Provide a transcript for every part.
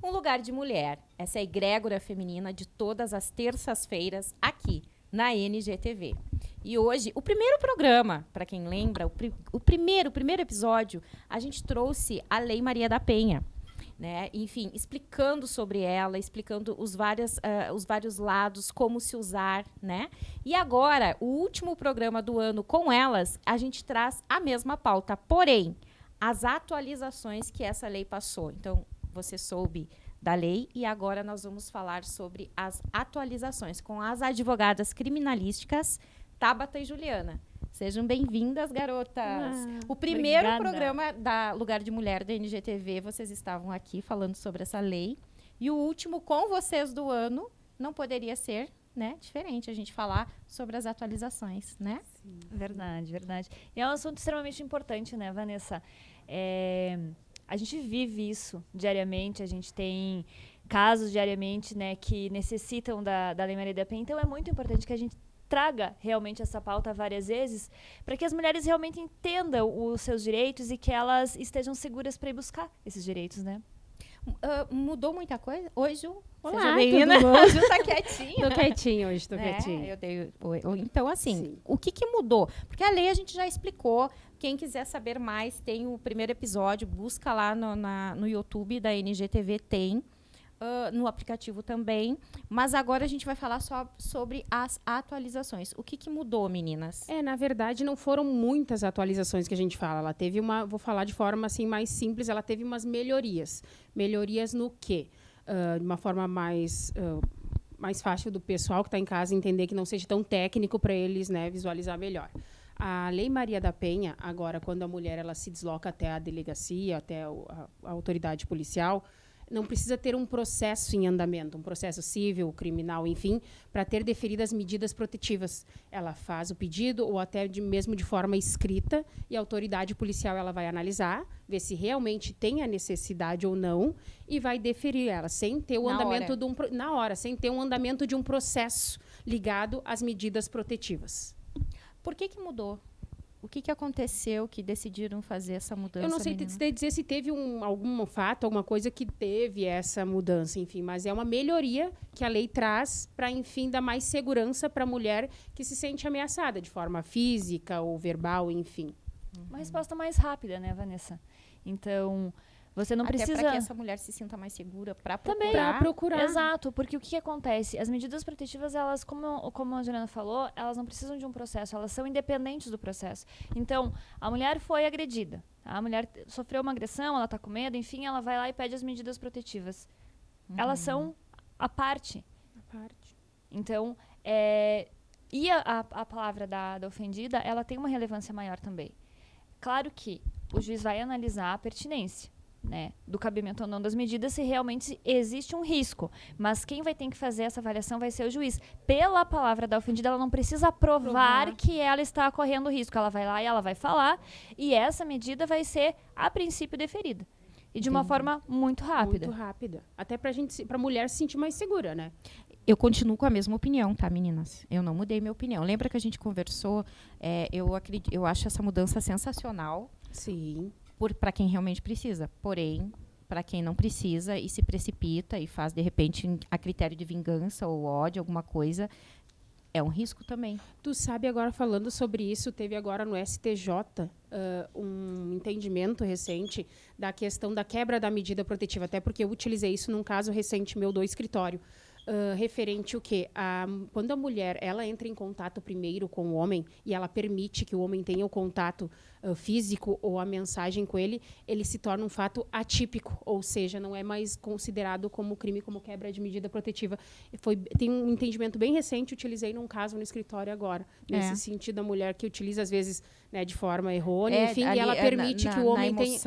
Um Lugar de Mulher. Essa é a egrégora feminina de todas as terças-feiras aqui na NGTV. E hoje, o primeiro programa, para quem lembra, o primeiro episódio, a gente trouxe a Lei Maria da Penha. Né? Enfim, explicando sobre ela, explicando os vários lados, como se usar, né? E agora, o último programa do ano com elas, a gente traz a mesma pauta, porém, as atualizações que essa lei passou. Então, você soube da lei e agora nós vamos falar sobre as atualizações com as advogadas criminalísticas Tabata e Juliana. Sejam bem-vindas, garotas. O primeiro programa da Lugar de Mulher da NGTV, vocês estavam aqui falando sobre essa lei. E o último com vocês do ano não poderia ser, né, diferente a gente falar sobre as atualizações, né? Sim. Verdade, verdade. E é um assunto extremamente importante, né, Vanessa? A gente vive isso diariamente, a gente tem casos diariamente, né, que necessitam da Lei Maria da Penha. Então, é muito importante que a gente traga realmente essa pauta várias vezes, para que as mulheres realmente entendam os seus direitos e que elas estejam seguras para ir buscar esses direitos, né? Mudou muita coisa? Oi, Ju. Olá, seja bem-vinda. A Ju tá quietinha. Tô quietinha hoje, tô quietinha. Então, assim, sim. O que mudou? Porque a lei a gente já explicou. Quem quiser saber mais, tem o primeiro episódio, busca lá no YouTube da NGTV, tem. No aplicativo também. Mas agora a gente vai falar só sobre as atualizações. O que mudou, meninas? Na verdade, não foram muitas atualizações que a gente fala. Ela teve vou falar de forma assim mais simples, ela teve umas melhorias. Melhorias no quê? De uma forma mais fácil do pessoal que está em casa entender, que não seja tão técnico para eles, né, visualizar melhor. A Lei Maria da Penha, agora, quando a mulher ela se desloca até a delegacia, até a autoridade policial, não precisa ter um processo em andamento, um processo civil, criminal, enfim, para ter deferidas medidas protetivas. Ela faz o pedido ou até mesmo de forma escrita e a autoridade policial ela vai analisar, ver se realmente tem a necessidade ou não e vai deferir ela, sem ter o andamento sem ter um andamento de um processo ligado às medidas protetivas. Por que mudou? O que aconteceu que decidiram fazer essa mudança? Eu não sei dizer se teve algum fato, alguma coisa que teve essa mudança, enfim, mas é uma melhoria que a lei traz para, enfim, dar mais segurança para a mulher que se sente ameaçada de forma física ou verbal, enfim. Uma resposta mais rápida, né, Vanessa? Então, você não precisa... Até para que essa mulher se sinta mais segura para procurar. Exato, porque o que acontece? As medidas protetivas, elas, como a Juliana falou, elas não precisam de um processo, elas são independentes do processo. Então, a mulher foi agredida, a mulher sofreu uma agressão, ela está com medo, enfim, ela vai lá e pede as medidas protetivas. Elas são a parte. Então, e a palavra da ofendida, ela tem uma relevância maior também. Claro que o juiz vai analisar a pertinência, né, do cabimento ou não das medidas, se realmente existe um risco. Mas quem vai ter que fazer essa avaliação vai ser o juiz. Pela palavra da ofendida, ela não precisa provar que ela está correndo risco. Ela vai lá e ela vai falar, e essa medida vai ser, a princípio, deferida. E de uma forma muito rápida. Muito rápida. Até pra mulher se sentir mais segura, né? Eu continuo com a mesma opinião, tá, meninas? Eu não mudei minha opinião. Lembra que a gente conversou? Eu acho essa mudança sensacional. Sim. Para quem realmente precisa. Porém, para quem não precisa e se precipita e faz, de repente, a critério de vingança ou ódio, alguma coisa, é um risco também. Tu sabe, agora falando sobre isso, teve agora no STJ um entendimento recente da questão da quebra da medida protetiva, até porque eu utilizei isso num caso recente meu do escritório. Referente o quê? Quando a mulher ela entra em contato primeiro com o homem e ela permite que o homem tenha o contato físico ou a mensagem com ele, ele se torna um fato atípico, ou seja, não é mais considerado como crime, como quebra de medida protetiva. Tem um entendimento bem recente, utilizei num caso no escritório agora, nesse sentido, a mulher que utiliza, às vezes, né, de forma errônea, enfim, e ela permite que o homem tenha...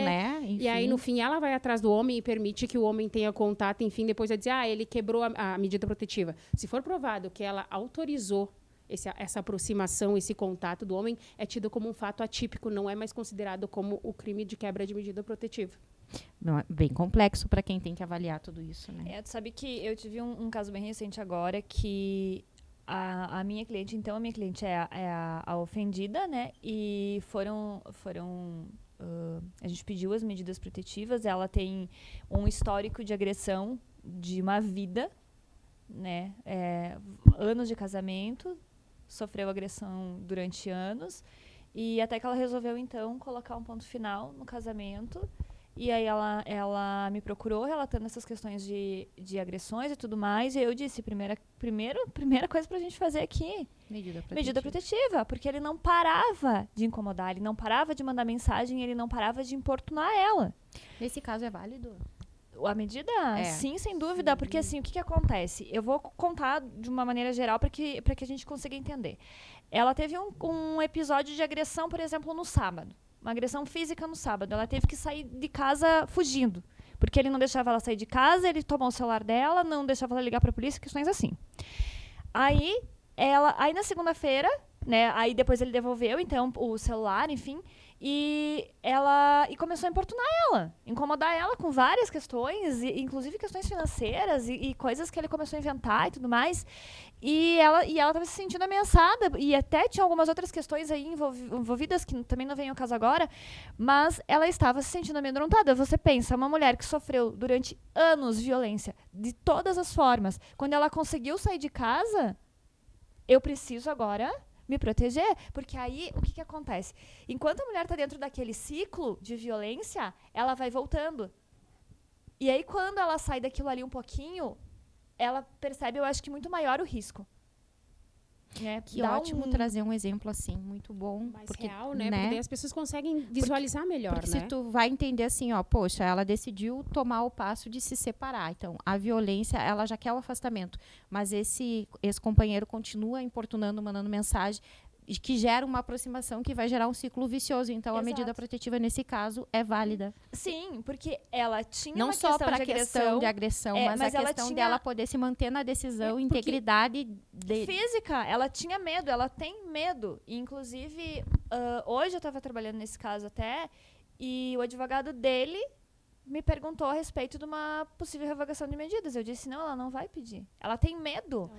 né? Enfim. E aí, no fim, ela vai atrás do homem e permite que o homem tenha contato, enfim, depois vai dizer, ele quebrou a medida protetiva. Se for provado que ela autorizou essa aproximação, esse contato do homem, é tido como um fato atípico, não é mais considerado como o crime de quebra de medida protetiva. Não, é bem complexo para quem tem que avaliar tudo isso, né? Tu sabe que eu tive um caso bem recente agora que a minha cliente, então a minha cliente é a ofendida, né? E foram a gente pediu as medidas protetivas, ela tem um histórico de agressão de uma vida, né? Anos de casamento, sofreu agressão durante anos, e até que ela resolveu, então, colocar um ponto final no casamento. E aí ela me procurou relatando essas questões de agressões e tudo mais, e eu disse, primeira coisa pra gente fazer aqui, medida protetiva, porque ele não parava de incomodar, ele não parava de mandar mensagem, ele não parava de importunar ela. Nesse caso é válido? A medida? Sim, sem dúvida, porque assim, o que acontece? Eu vou contar de uma maneira geral para que a gente consiga entender. Ela teve um episódio de agressão, por exemplo, no sábado. Uma agressão física no sábado. Ela teve que sair de casa fugindo, porque ele não deixava ela sair de casa, ele tomou o celular dela, não deixava ela ligar para a polícia, questões assim. Aí na segunda-feira, né, aí depois ele devolveu, então, o celular, enfim, e começou a importunar ela, incomodar ela com várias questões, inclusive questões financeiras e coisas que ele começou a inventar e tudo mais. E ela estava se sentindo ameaçada, e até tinha algumas outras questões aí envolvidas, que também não vem ao caso agora, mas ela estava se sentindo amedrontada. Você pensa, uma mulher que sofreu durante anos violência, de todas as formas, quando ela conseguiu sair de casa, eu preciso agora me proteger, porque aí o que acontece? Enquanto a mulher está dentro daquele ciclo de violência, ela vai voltando. E aí quando ela sai daquilo ali um pouquinho, ela percebe, eu acho que muito maior o risco. Que ótimo trazer um exemplo assim, muito bom. Mais real, né? Porque daí as pessoas conseguem visualizar melhor, porque né? se tu vai entender assim, poxa, ela decidiu tomar o passo de se separar. Então, a violência, ela já quer o afastamento. Mas esse companheiro continua importunando, mandando mensagem, que gera uma aproximação que vai gerar um ciclo vicioso. Então, a medida protetiva, nesse caso, é válida. Sim, porque ela tinha não uma só para a questão de agressão, mas a questão dela poder se manter na decisão, integridade física. Ela tinha medo, ela tem medo. E, inclusive, hoje eu estava trabalhando nesse caso até, e o advogado dele me perguntou a respeito de uma possível revogação de medidas. Eu disse, não, ela não vai pedir. Ela tem medo.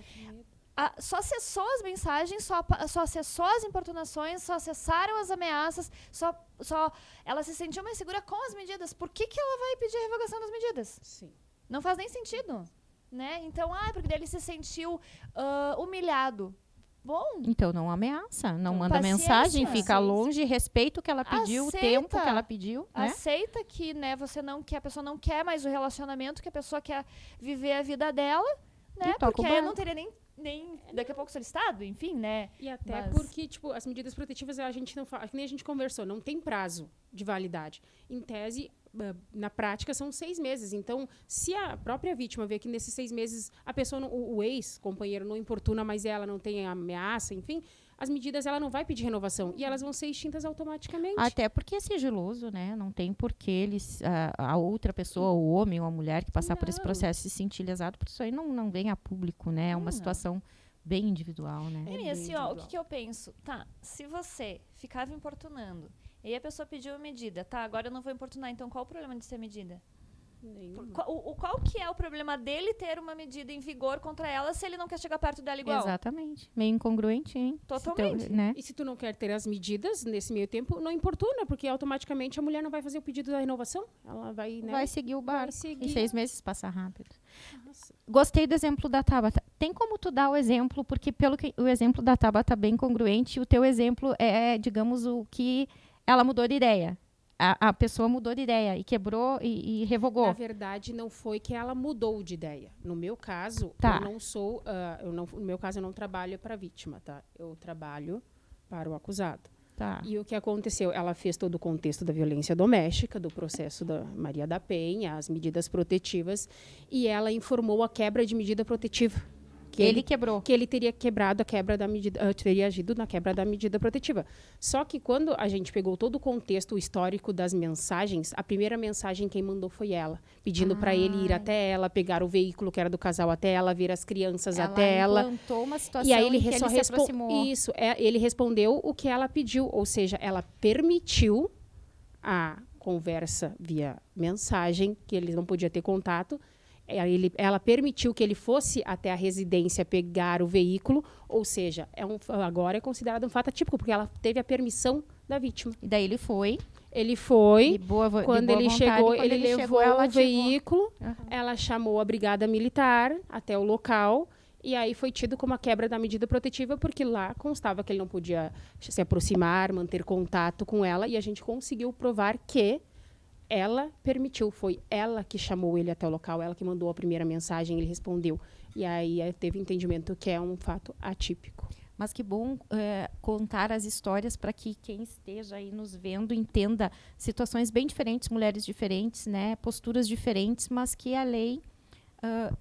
Só acessou as mensagens, só acessou as importunações, só acessaram as ameaças, ela se sentiu mais segura com as medidas. Por que ela vai pedir a revogação das medidas? Sim. Não faz nem sentido, né? Então, porque ele se sentiu humilhado. Bom, então não ameaça, não manda paciência, mensagem, fica longe, respeita o que ela pediu, o tempo que ela pediu, né? Aceita que, né, a pessoa não quer mais o relacionamento, que a pessoa quer viver a vida dela, né? Porque aí não teria nem daqui a pouco solicitado, enfim, né? E até porque, tipo, as medidas protetivas a gente não fala, que nem a gente conversou, não tem prazo de validade. Em tese, na prática, são 6 meses. Então, se a própria vítima vê que nesses 6 meses a pessoa, o ex-companheiro não importuna, mas ela não tem ameaça, enfim, as medidas ela não vai pedir renovação e elas vão ser extintas automaticamente. Até porque é sigiloso, né? Não tem por que a outra pessoa, o homem ou a mulher que passar por esse processo se sentir lesado, porque isso aí não vem a público, né? É uma situação bem individual, né? E assim, o que eu penso? Tá, se você ficava importunando e aí a pessoa pediu a medida, tá, agora eu não vou importunar, então qual o problema de ser medida? Qual que é o problema dele ter uma medida em vigor contra ela se ele não quer chegar perto dela igual? Exatamente. Meio incongruente, hein? Totalmente. Né? E se tu não quer ter as medidas nesse meio tempo, não importuna, porque automaticamente a mulher não vai fazer o pedido da renovação. Ela vai, né? Vai seguir o barco. Seguir. Em 6 meses passa rápido. Nossa. Gostei do exemplo da Tabata. Tem como tu dar o exemplo, porque o exemplo da Tabata é bem congruente, o teu exemplo é, digamos, o que ela mudou de ideia. A pessoa mudou de ideia e quebrou e revogou. Na verdade, não foi que ela mudou de ideia. No meu caso, eu não sou... no meu caso, eu não trabalho para a vítima, tá? Eu trabalho para o acusado. Tá. E o que aconteceu? Ela fez todo o contexto da violência doméstica, do processo da Maria da Penha, as medidas protetivas, e ela informou a quebra de medida protetiva. Que ele quebrou. Que ele teria quebrado a quebra da medida, teria agido na quebra da medida protetiva. Só que quando a gente pegou todo o contexto histórico das mensagens, a primeira mensagem quem mandou foi ela, pedindo para ele ir até ela, pegar o veículo que era do casal até ela, ver as crianças até ela. Ela implantou uma situação e aí ele em que ele se aproximou. Isso, ele respondeu o que ela pediu, ou seja, ela permitiu a conversa via mensagem, que ele não podia ter contato. Ela permitiu que ele fosse até a residência pegar o veículo, ou seja, agora é considerado um fato atípico, porque ela teve a permissão da vítima. E daí ele foi. Ele foi. Quando de boa ele vontade, chegou, quando ele levou chegou, ela o ativou. veículo, Aham. ela chamou a brigada militar até o local, e aí foi tido como a quebra da medida protetiva, porque lá constava que ele não podia se aproximar, manter contato com ela, e a gente conseguiu provar que ela permitiu, foi ela que chamou ele até o local, ela que mandou a primeira mensagem, ele respondeu. E aí teve entendimento que é um fato atípico. Mas que bom contar as histórias para que quem esteja aí nos vendo entenda situações bem diferentes, mulheres diferentes, né, posturas diferentes, mas que a lei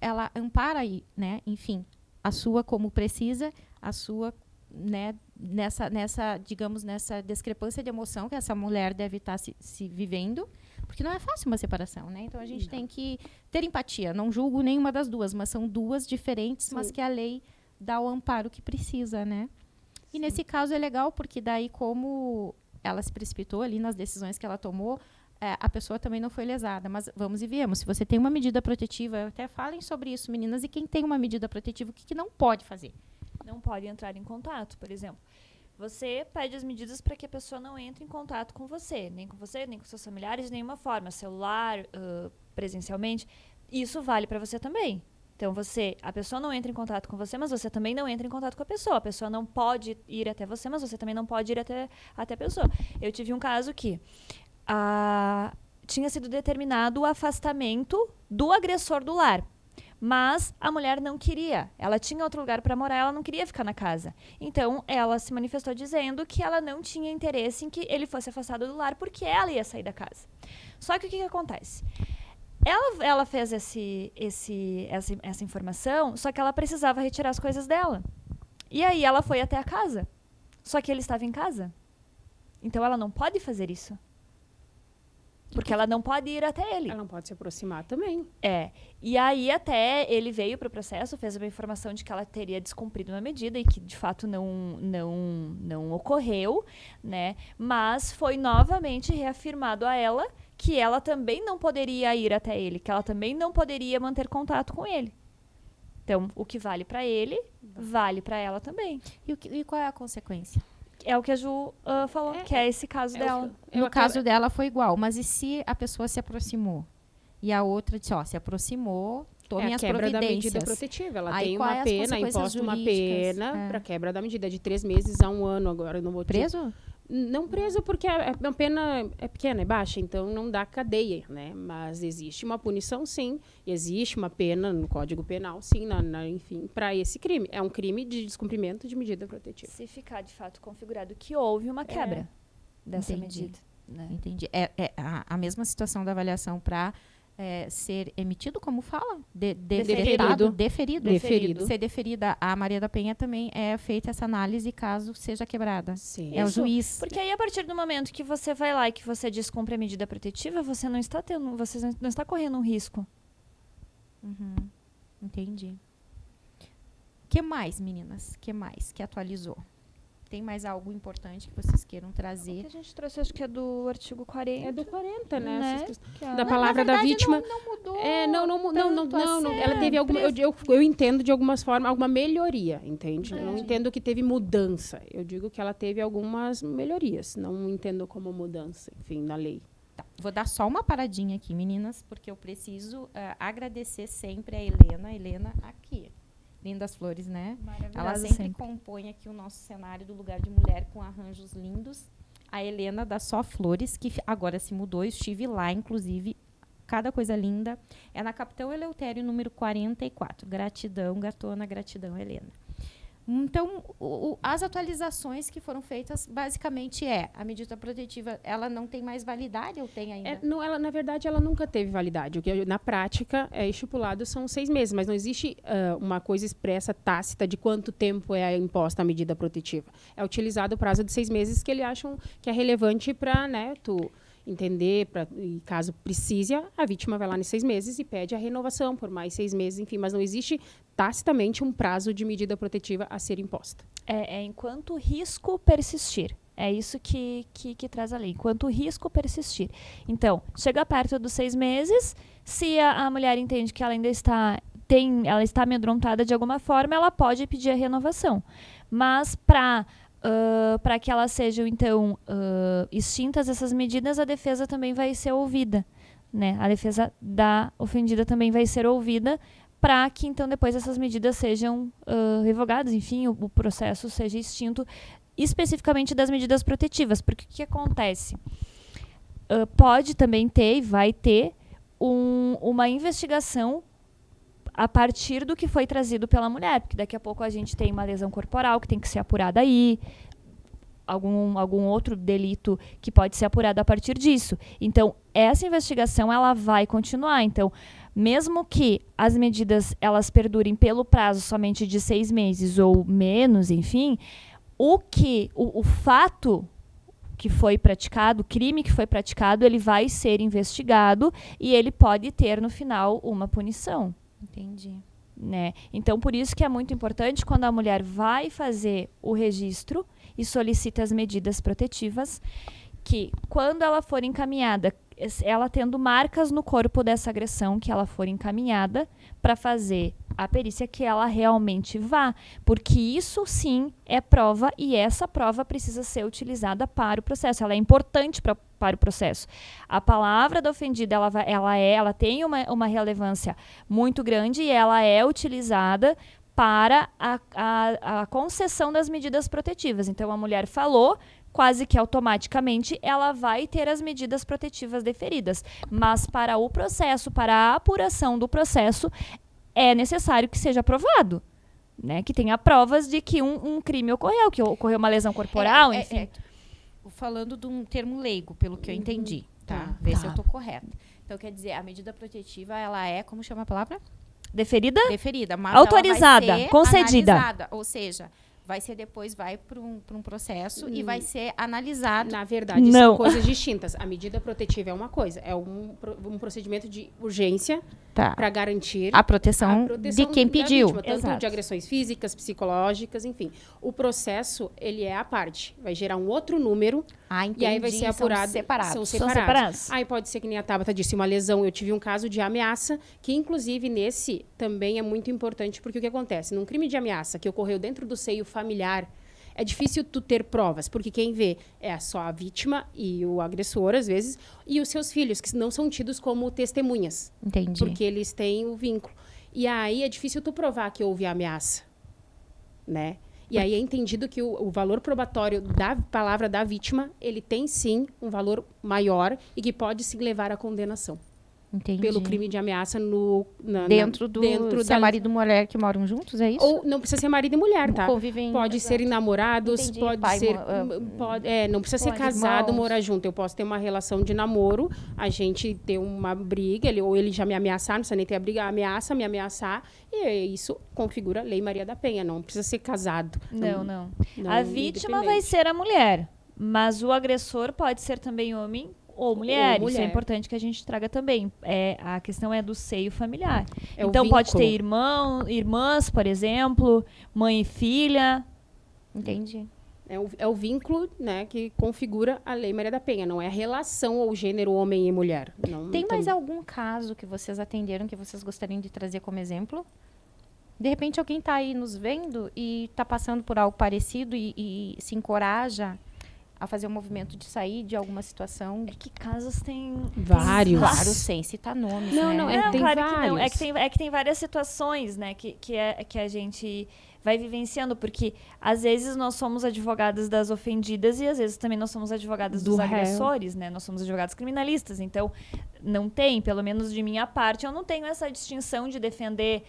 ela ampara aí, né, enfim, a sua como precisa, a sua, né, nessa digamos, nessa discrepância de emoção que essa mulher deve estar se vivendo, porque não é fácil uma separação, né? Então a gente tem que ter empatia. Não julgo nenhuma das duas, mas são duas diferentes, Sim. mas que a lei dá o amparo que precisa, né? E nesse caso é legal, porque daí como ela se precipitou ali nas decisões que ela tomou, a pessoa também não foi lesada. Mas vamos e viemos. Se você tem uma medida protetiva, até falem sobre isso, meninas, e quem tem uma medida protetiva, o que não pode fazer? Não pode entrar em contato, por exemplo. Você pede as medidas para que a pessoa não entre em contato com você, nem com seus familiares, de nenhuma forma, celular, presencialmente. Isso vale para você também. Então, a pessoa não entra em contato com você, mas você também não entra em contato com a pessoa. A pessoa não pode ir até você, mas você também não pode ir até a pessoa. Eu tive um caso que tinha sido determinado o afastamento do agressor do lar. Mas a mulher não queria. Ela tinha outro lugar para morar, ela não queria ficar na casa. Então, ela se manifestou dizendo que ela não tinha interesse em que ele fosse afastado do lar porque ela ia sair da casa. Só que o que acontece? Ela fez essa informação, só que ela precisava retirar as coisas dela. E aí ela foi até a casa. Só que ele estava em casa. Então, ela não pode fazer isso. Porque ela não pode ir até ele. Ela não pode se aproximar também. E aí até ele veio para o processo, fez uma informação de que ela teria descumprido uma medida e que de fato não ocorreu, né? Mas foi novamente reafirmado a ela que ela também não poderia ir até ele, que ela também não poderia manter contato com ele. Então, o que vale para ele, vale para ela também. E qual é a consequência? É o que a Ju falou, que é esse caso dela. No caso dela foi igual, mas e se a pessoa se aproximou? E a outra disse, se aproximou, tome as quebra da medida providências. protetiva. Ela Aí, tem qual é uma as pena, consequências imposta uma jurídicas? pena para quebra da medida de 3 meses a 1 ano. Agora eu não vou Preso? Não preso porque a pena é pequena, é baixa, então não dá cadeia, né? Mas existe uma punição, sim. Existe uma pena no Código Penal, sim, enfim, para esse crime. É um crime de descumprimento de medida protetiva. Se ficar de fato configurado que houve uma quebra dessa Entendi. medida. Né? Entendi. É a mesma situação da avaliação para ser emitido, como fala? Deferido. Ser deferida. A Maria da Penha também é feita essa análise caso seja quebrada. Sim. É o juiz. Porque aí, a partir do momento que você vai lá e que você descumpre a medida protetiva, você não está correndo um risco. Entendi. Que mais, meninas? Que mais que atualizou? Tem mais algo importante que vocês queiram O trazer? que a gente trouxe, acho que é do artigo 40. É do 40, né? Né? Que da palavra da vítima. Não mudou. Não. Ela teve alguma. Eu entendo de algumas formas, alguma melhoria, entende? Eu não entendo que teve mudança. Eu digo que ela teve algumas melhorias. Não entendo como mudança, enfim, na lei. Tá. Vou dar só uma paradinha aqui, meninas, porque eu preciso agradecer sempre a Helena. Helena, aqui. Lindas flores, né? Ela sempre compõe aqui o nosso cenário do Lugar de Mulher com arranjos lindos. A Helena da Só Flores, que agora se mudou, eu estive lá, inclusive, cada coisa linda. É na Capitão Eleutério, número 44. Gratidão, gatona, gratidão, Helena. Então, as atualizações que foram feitas, basicamente a medida protetiva, ela não tem mais validade ou tem ainda? Na verdade, ela nunca teve validade. O que na prática é estipulado são 6 meses, mas não existe uma coisa expressa, tácita, de quanto tempo é imposta a medida protetiva. É utilizado o prazo de 6 meses que eles acham que é relevante para, né, tu entender, e caso precise, a vítima vai lá nos 6 meses e pede a renovação por mais 6 meses, enfim, mas não existe tacitamente um prazo de medida protetiva a ser imposta. Enquanto o risco persistir. É isso que traz a lei, enquanto o risco persistir. Então, chega perto dos 6 meses, se a mulher entende que ela ainda está amedrontada de alguma forma, ela pode pedir a renovação. Mas para para que elas sejam, então, extintas essas medidas, a defesa também vai ser ouvida, né? A defesa da ofendida também vai ser ouvida para que, então, depois essas medidas sejam revogadas, enfim, o processo seja extinto, especificamente das medidas protetivas. Porque o que acontece? Pode também ter e vai ter uma investigação a partir do que foi trazido pela mulher, porque daqui a pouco a gente tem uma lesão corporal que tem que ser apurada aí, algum outro delito que pode ser apurado a partir disso. Então, essa investigação ela vai continuar. Então, mesmo que as medidas elas perdurem pelo prazo somente de 6 meses ou menos, enfim, o fato que foi praticado, o crime que foi praticado, ele vai ser investigado e ele pode ter no final uma punição. Entendi. Né? Então, por isso que é muito importante quando a mulher vai fazer o registro e solicita as medidas protetivas, que quando ela for encaminhada, ela tendo marcas no corpo dessa agressão que ela for encaminhada para fazer a perícia, que ela realmente vá, porque isso sim é prova e essa prova precisa ser utilizada para o processo, ela é importante para o processo. A palavra da ofendida, ela tem uma relevância muito grande e ela é utilizada para a concessão das medidas protetivas. Então, a mulher falou, quase que automaticamente ela vai ter as medidas protetivas deferidas. Mas para o processo, para a apuração do processo, é necessário que seja provado, né? Que tenha provas de que um crime ocorreu, que ocorreu uma lesão corporal, enfim. Falando de um termo leigo, pelo que eu entendi, tá? Ver se eu tô correta. Então, quer dizer, a medida protetiva, ela é, como chama a palavra? Deferida? Deferida, mas autorizada, ela vai ser concedida. Analisada, ou seja, vai para um processo e vai ser analisado. Na verdade, são coisas distintas. A medida protetiva é uma coisa, é um procedimento de urgência para garantir a proteção de quem pediu. Vítima, tanto de agressões físicas, psicológicas, enfim. O processo, ele é à parte. Vai gerar um outro número e aí vai ser apurado. São separados. Aí pode ser que nem a Tabata disse, uma lesão. Eu tive um caso de ameaça, que inclusive nesse também é muito importante, porque o que acontece? Num crime de ameaça que ocorreu dentro do seio familiar, é difícil tu ter provas, porque quem vê é só a vítima e o agressor, às vezes, e os seus filhos, que não são tidos como testemunhas. Entendi. Porque eles têm o vínculo. E aí é difícil tu provar que houve ameaça, né? E aí é entendido que o valor probatório da palavra da vítima, ele tem, sim, um valor maior e que pode se levar à condenação. Entendi. Pelo crime de ameaça dentro se é marido e mulher que moram juntos, é isso? Ou não precisa ser marido e mulher, tá? Convivem. Pode ser namorados, pode ser... não precisa ser casado, irmãos. Morar junto. Eu posso ter uma relação de namoro, a gente ter uma briga, ou ele já me ameaçar, não precisa nem ter a briga, me ameaçar, e isso configura Lei Maria da Penha, não precisa ser casado. Não. A vítima vai ser a mulher, mas o agressor pode ser também homem ou mulher. Isso é importante que a gente traga também. A questão é do seio familiar. Então, pode ter irmãs, por exemplo, mãe e filha. Entendi. É o vínculo, né, que configura a Lei Maria da Penha. Não é a relação ou gênero homem e mulher. Tem mais algum caso que vocês atenderam que vocês gostariam de trazer como exemplo? De repente, alguém está aí nos vendo e está passando por algo parecido e se encoraja a fazer um movimento de sair de alguma situação. Que casos tem... Vários. Claro, sem citar nomes, né? Não, tem claro vários. que não. É que tem várias situações, né, que a gente vai vivenciando, porque às vezes nós somos advogadas das ofendidas e às vezes também nós somos advogadas dos agressores, né? Nós somos advogados criminalistas, então não tem, pelo menos de minha parte, eu não tenho essa distinção de defender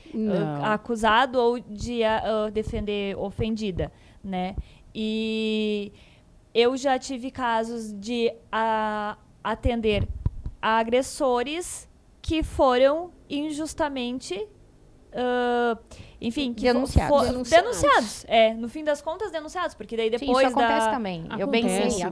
acusado ou de defender ofendida, né? E eu já tive casos de atender a agressores que foram injustamente, enfim, que denunciados. No fim das contas, denunciados, porque daí depois isso acontece também. Eu bem sei,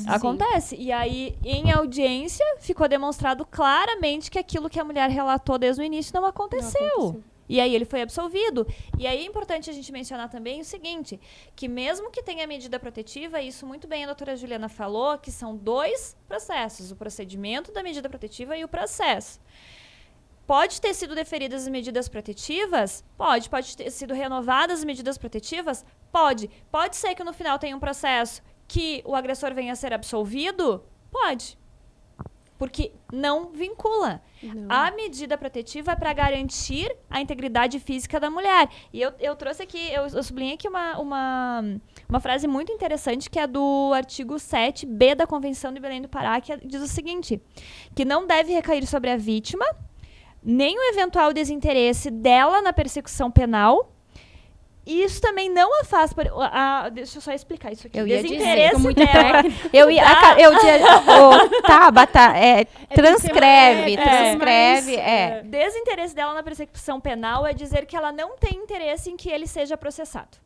acontece. E aí, em audiência, ficou demonstrado claramente que aquilo que a mulher relatou desde o início não aconteceu. E aí ele foi absolvido. E aí é importante a gente mencionar também o seguinte, que mesmo que tenha medida protetiva, isso muito bem a doutora Juliana falou, que são 2 processos, o procedimento da medida protetiva e o processo. Pode ter sido deferidas as medidas protetivas? Pode. Pode ter sido renovadas as medidas protetivas? Pode. Pode ser que no final tenha um processo que o agressor venha a ser absolvido? Pode. Porque não vincula. Não. A medida protetiva é para garantir a integridade física da mulher. E eu trouxe aqui, eu sublinhei aqui uma frase muito interessante, que é do artigo 7b da Convenção de Belém do Pará, que diz o seguinte, que não deve recair sobre a vítima nem o eventual desinteresse dela na persecução penal. E isso também não afasta... deixa eu só explicar isso aqui. Eu ia dizer, Desinteresse muito dela. Transcreve. Desinteresse dela na persecução penal é dizer que ela não tem interesse em que ele seja processado.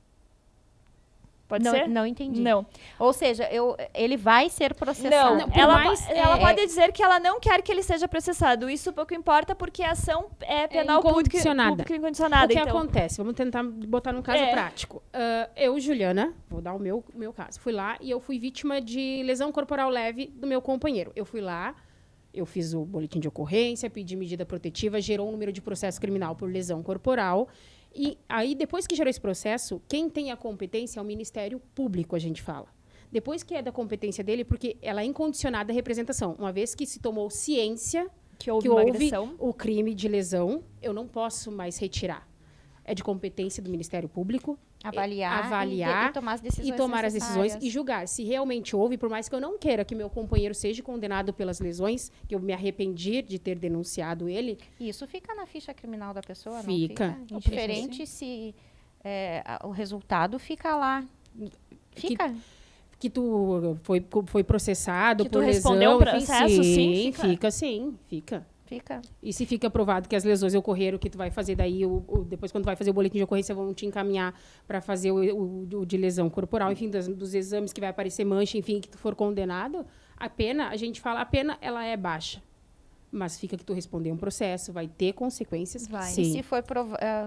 Pode ser? Não entendi. Não. Ou seja, ele vai ser processado. Não, por ela mais- ela pode dizer que ela não quer que ele seja processado. Isso pouco importa porque a ação é penal pública incondicionada. O que Então, acontece? Vamos tentar botar num caso prático. Eu, Juliana, vou dar o meu caso. Fui lá e eu fui vítima de lesão corporal leve do meu companheiro. Eu fui lá, eu fiz o boletim de ocorrência, pedi medida protetiva, gerou um número de processo criminal por lesão corporal. E aí, depois que gerou esse processo, quem tem a competência é o Ministério Público, a gente fala. Depois que é da competência dele, porque ela é incondicionada à representação. Uma vez que se tomou ciência que houve que uma houve agressão. o crime de lesão, eu não posso mais retirar. É de competência do Ministério Público Avaliar e tomar as decisões e tomar as decisões necessárias. e julgar se realmente houve, por mais que eu não queira que meu companheiro seja condenado pelas lesões, que eu me arrependi de ter denunciado ele. Isso fica na ficha criminal da pessoa, Fica. não fica? Indiferente se o resultado fica lá. Fica. Que tu foi processado Que tu por respondeu lesão. o processo, sim, fica. Fica. Fica. E se fica provado que as lesões ocorreram, que tu vai fazer daí, depois quando tu vai fazer o boletim de ocorrência, vão te encaminhar para fazer o de lesão corporal, enfim, dos exames que vai aparecer mancha, enfim, que tu for condenado, a pena, a gente fala, a pena, ela é baixa. Mas fica que tu responder um processo, vai ter consequências. Vai. Sim. E se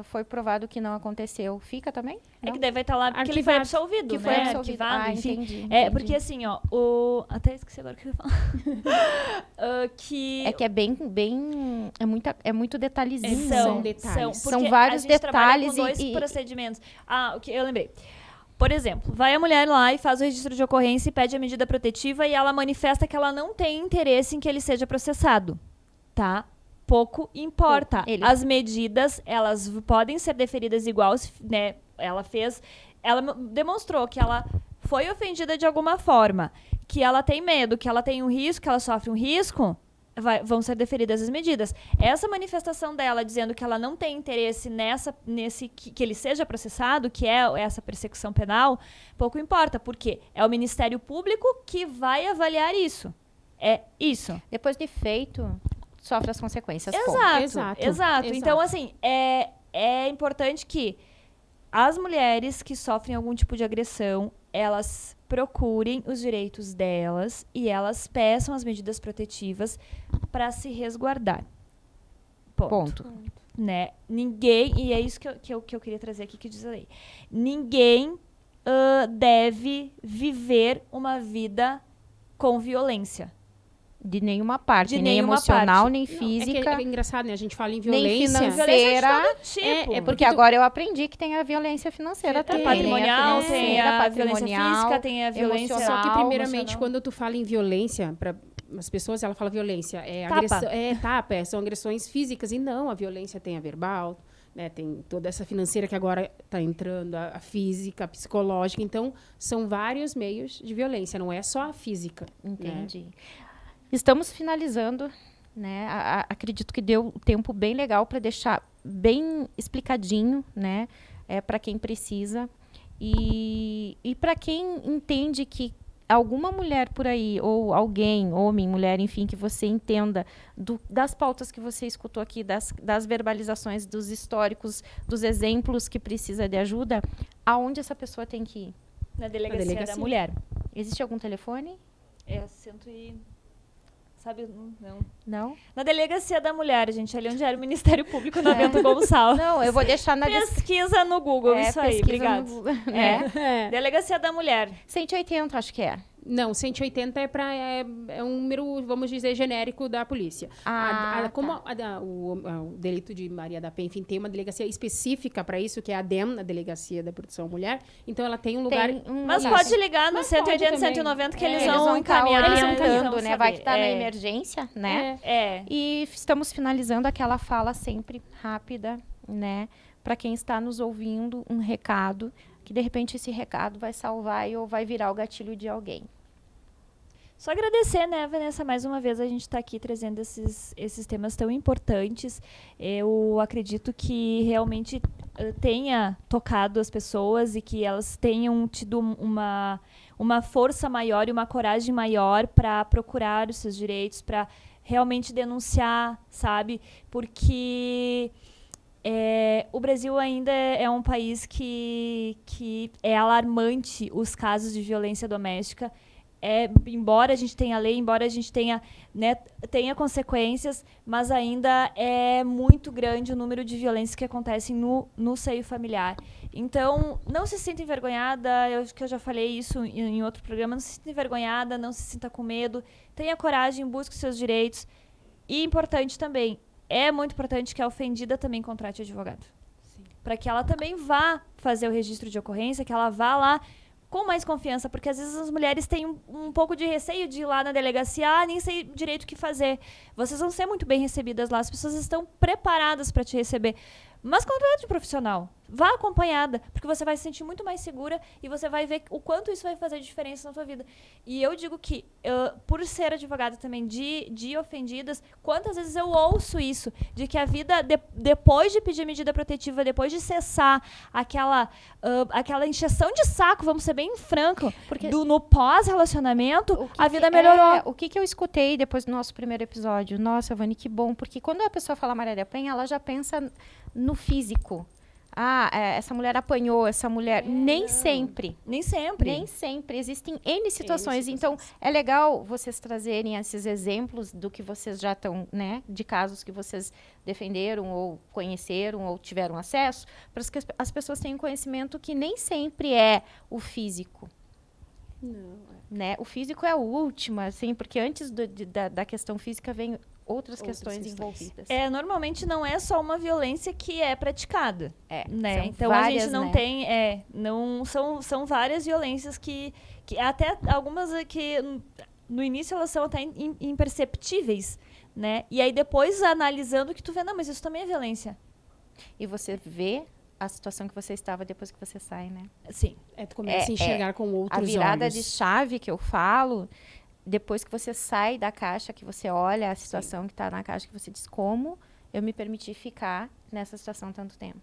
foi provado que não aconteceu, fica também? É Não? que daí vai estar lá porque ele foi Arquivado. absolvido, Que foi né? absolvido. Arquivado, enfim. Entendi. Porque assim, ó, até esqueci agora o que eu ia falar. É que é muito detalhezinho. São detalhes. São porque vários a gente trabalha detalhes com dois e- procedimentos. O que eu lembrei. Por exemplo, vai a mulher lá e faz o registro de ocorrência e pede a medida protetiva e ela manifesta que ela não tem interesse em que ele seja processado, tá? Pouco importa. As medidas, elas podem ser deferidas igual, né? Ela demonstrou que ela foi ofendida de alguma forma, que ela tem medo, que ela tem um risco, que ela sofre um risco, vão ser deferidas as medidas. Essa manifestação dela dizendo que ela não tem interesse que ele seja processado, que é essa persecução penal, pouco importa, porque é o Ministério Público que vai avaliar isso. É isso. Depois de feito, sofre as consequências. Exato. Então, assim, é importante que as mulheres que sofrem algum tipo de agressão, elas procurem os direitos delas e elas peçam as medidas protetivas para se resguardar. Ponto. Né? Ninguém, e é isso que eu queria trazer aqui, que diz a lei. Ninguém deve viver uma vida com violência. De nenhuma parte, De nem nenhuma emocional, parte. nem É física, engraçado, né? A gente fala em nem violência. financeira. Violência de todo tipo. É Porque agora eu aprendi que tem a violência financeira Tem. também. Patrimonial, né? tem a violência patrimonial, física, tem a violência emocional. Só que, primeiramente, emocional. quando tu fala em violência, para as pessoas, ela fala violência. Tapa. Agressão, são agressões físicas. E não, a violência tem a verbal, né? Tem toda essa financeira que agora está entrando, a física, a psicológica. Então, são vários meios de violência, não é só a física. Entendi. Né? Estamos finalizando, né? Acredito que deu um tempo bem legal para deixar bem explicadinho, né? Para quem precisa e para quem entende que alguma mulher por aí, ou alguém, homem, mulher, enfim, que você entenda das pautas que você escutou aqui, das verbalizações, dos históricos, dos exemplos que precisa de ajuda, aonde essa pessoa tem que ir? Na delegacia da mulher. Existe algum telefone? É sabe? Não. Não? Na delegacia da mulher, gente, ali onde era o Ministério Público na Bento Gonçalves. Não, eu vou deixar na Pesquisa no Google, isso aí, pesquisa obrigado. no Google, né? Delegacia da mulher. 180, acho que é. Não, 180 é um número, vamos dizer, genérico da polícia. Como o delito de Maria da Penha, enfim, tem uma delegacia específica para isso, que é a DEM, a Delegacia da Proteção à Mulher. Então, ela tem um lugar... Mas pode ligar no 180, 190, que eles vão encaminhar. encaminhar. Eles vão encaminhando, né? Vai que tá na emergência, né? E estamos finalizando aquela fala sempre rápida, né? Para quem está nos ouvindo, um recado, que de repente esse recado vai salvar ou vai virar o gatilho de alguém. Só agradecer, né, Vanessa, mais uma vez a gente está aqui trazendo esses temas tão importantes. Eu acredito que realmente tenha tocado as pessoas e que elas tenham tido uma força maior e uma coragem maior para procurar os seus direitos, para realmente denunciar, sabe? Porque o Brasil ainda é um país que é alarmante os casos de violência doméstica. Embora a gente tenha lei, embora a gente tenha consequências, mas ainda é muito grande o número de violências que acontecem no seio familiar. Então, não se sinta envergonhada, eu já falei isso em outro programa, não se sinta envergonhada, não se sinta com medo, tenha coragem, busque os seus direitos. E importante também, é muito importante que a ofendida também contrate advogado. Para que ela também vá fazer o registro de ocorrência, que ela vá lá com mais confiança, porque às vezes as mulheres têm um pouco de receio de ir lá na delegacia, nem sei direito o que fazer. Vocês vão ser muito bem recebidas lá, as pessoas estão preparadas para te receber. Mas contrate um profissional, vá acompanhada, porque você vai se sentir muito mais segura e você vai ver o quanto isso vai fazer diferença na tua vida. E eu digo que, por ser advogada também de ofendidas, quantas vezes eu ouço isso, de que a vida, depois de pedir medida protetiva, depois de cessar aquela encheção de saco, vamos ser bem franco, no pós-relacionamento, a vida melhorou. O que eu escutei depois do nosso primeiro episódio? Nossa, Vani, que bom, porque quando a pessoa fala Maria da Penha, ela já pensa no físico. Essa mulher apanhou, essa mulher... Nem sempre. Nem sempre. Nem sempre. Existem N situações. Então, é legal vocês trazerem esses exemplos do que vocês já estão, né? De casos que vocês defenderam, ou conheceram, ou tiveram acesso, para que as pessoas tenham conhecimento que nem sempre é o físico. Não. Né? O físico é o último, assim, porque antes da questão física vem outras questões envolvidas. Normalmente não é só uma violência que é praticada. Né? Então várias, a gente não tem. São várias violências que até algumas que no início elas são até imperceptíveis. Né? E aí depois, analisando, que tu vê, não, mas isso também é violência. E você vê a situação que você estava depois que você sai, né? Sim. Tu começa a enxergar com outros olhos. A virada de chave que eu falo, depois que você sai da caixa, que você olha a situação que está na caixa, que você diz, como eu me permiti ficar nessa situação tanto tempo.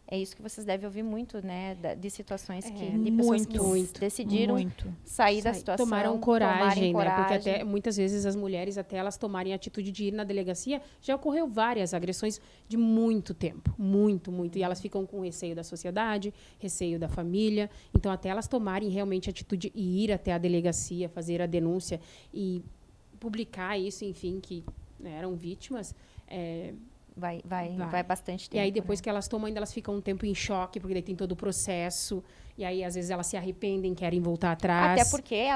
É isso que vocês devem ouvir muito, né? De situações de pessoas que decidiram sair da situação. Tomaram coragem, né? Porque até muitas vezes as mulheres, até elas tomarem a atitude de ir na delegacia, já ocorreu várias agressões de muito tempo. Muito, muito. E elas ficam com receio da sociedade, receio da família. Então, até elas tomarem realmente a atitude e ir até a delegacia, fazer a denúncia e publicar isso, enfim, que eram vítimas... Vai bastante tempo. E aí, depois que elas tomam, ainda elas ficam um tempo em choque, porque daí tem todo o processo. E aí, às vezes, elas se arrependem, querem voltar atrás. Até porque,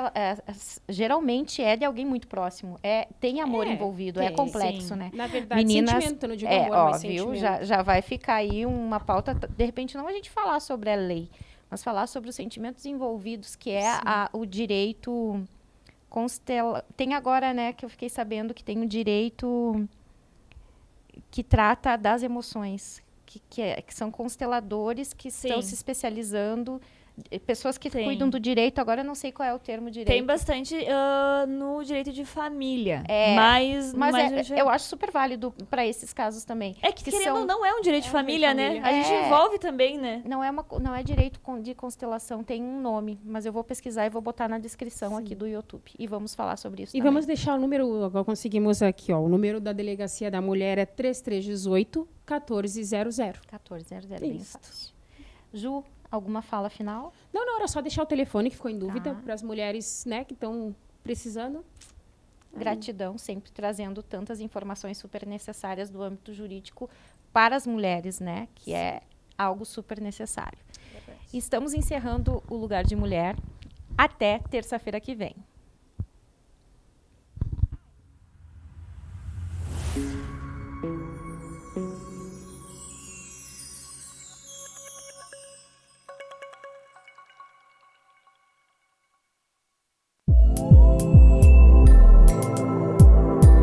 geralmente, é de alguém muito próximo. Tem amor envolvido, é complexo, sim. Né? Na verdade, meninas, sentimento, não digo amor, mas viu? sentimento. Já vai ficar aí uma pauta, de repente, não a gente falar sobre a lei, mas falar sobre os sentimentos envolvidos, que é o direito... Tem agora, né, que eu fiquei sabendo que tem um direito... que trata das emoções, que são consteladores que estão se especializando, pessoas que cuidam do direito, agora eu não sei qual é o termo direito. Tem bastante no direito de família, mas eu acho super válido para esses casos também. Que querendo não é um direito de família, né? A gente envolve também, né? Não é direito de constelação, tem um nome, mas eu vou pesquisar e vou botar na descrição aqui do YouTube. E vamos falar sobre isso também. Vamos deixar o número, agora conseguimos aqui, o número da Delegacia da Mulher é 3318 1400. 1400, bem fácil. Ju, alguma fala final? Não, era só deixar o telefone que ficou em dúvida para as mulheres, né, que estão precisando. Gratidão, sempre trazendo tantas informações super necessárias do âmbito jurídico para as mulheres, né, que é algo super necessário. Estamos encerrando o Lugar de Mulher. Até terça-feira que vem.